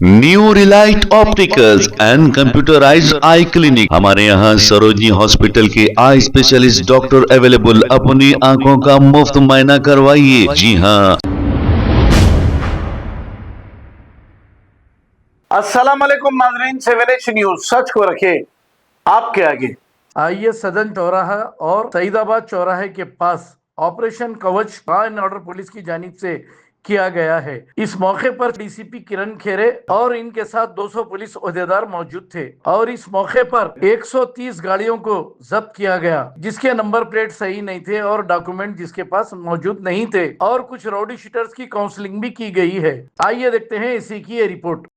New Relight opticals and computerised I clinic. हमारे यहाँ Sarojini hospital के आई स्पेशलिस्ट डॉक्टर अवेलेबल। अपनी आंखों का मुफ्त मुआयना करवाइए। जी हाँ। अस्सलाम वालेकुम नाजरीन, 7H न्यूज सच को रखे आपके आगे। आइए सदन चौराहा और सईदाबाद चौराहे के पास ऑपरेशन कवच लॉ एंड ऑर्डर पुलिस की जानिब से किया गया है। इस मौके पर डीसीपी किरण खेरे और इनके साथ 200 पुलिस ओहदेदार मौजूद थे और इस मौके पर 130 गाड़ियों को जब्त किया गया जिसके नंबर प्लेट सही नहीं थे और डॉक्यूमेंट जिसके पास मौजूद नहीं थे और कुछ राउडी शीटर्स की काउंसलिंग भी की गई है। आइए देखते हैं इसी की ये रिपोर्ट।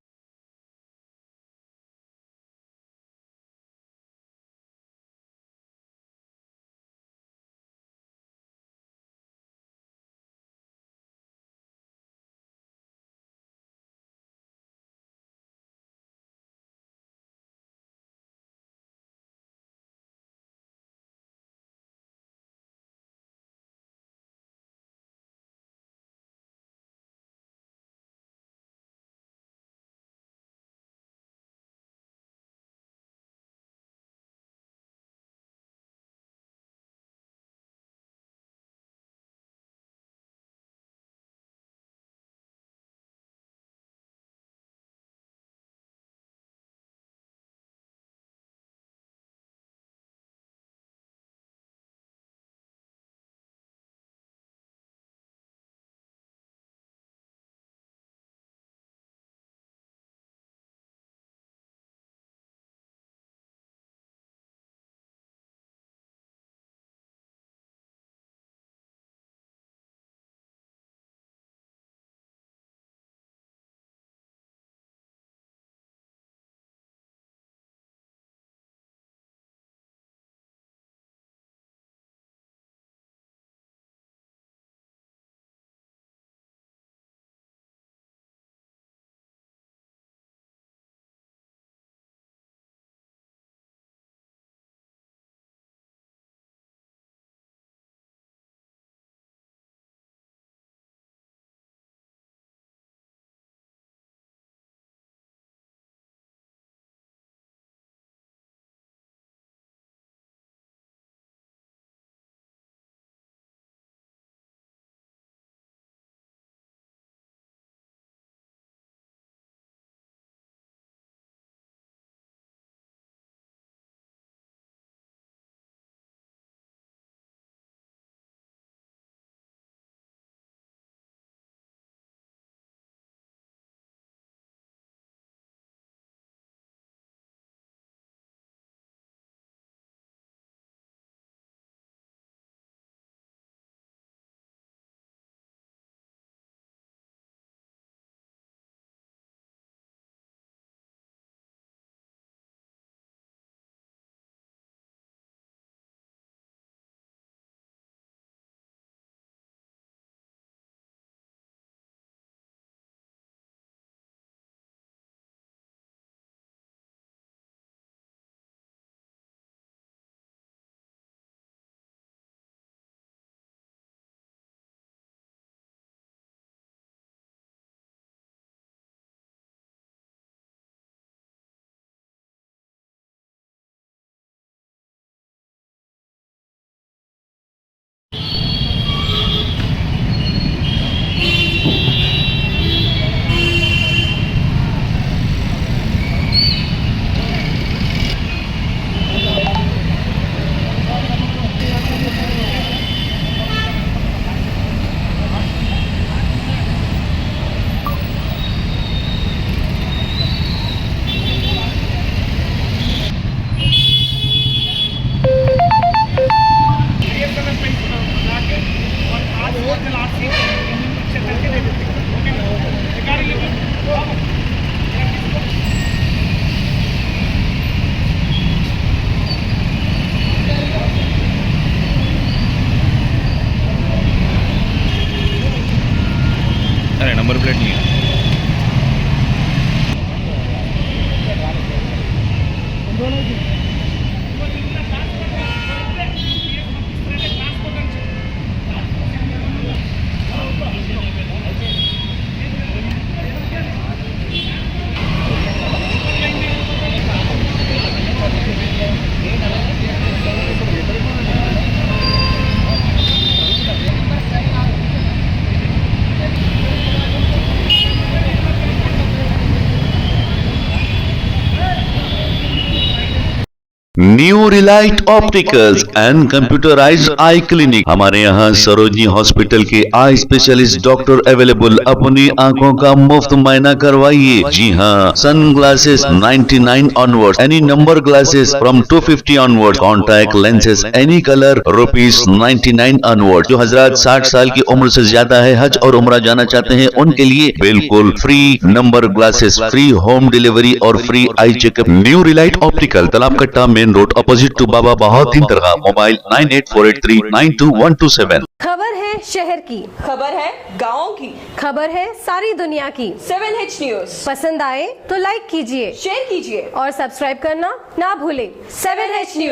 अरे नंबर प्लेट नहीं है। New Relight opticals and computerised I clinic. हमारे यहाँ सरोजनी हॉस्पिटल के आई स्पेशलिस्ट डॉक्टर अवेलेबल। अपनी आंखों का मुफ्त मुआयना करवाइए। जी हाँ, sunglasses 99 onward, any number glasses from 250 onward, contact lenses any colour ₹99 onward. जो हजरात 60 साल की उम्र से ज्यादा है, हज और उम्रा जाना चाहते हैं, उनके लिए बिल्कुल free number glasses, free home delivery और free eye checkup. New relight optical, Talab Katta, main road, opposite to Baba Bahauddin दरगाह। मोबाइल 9848392127। खबर है शहर की, खबर है गाँव की, खबर है सारी दुनिया की। 7H न्यूज पसंद आए तो लाइक कीजिए, शेयर कीजिए और सब्सक्राइब करना ना भूलें। 7H news.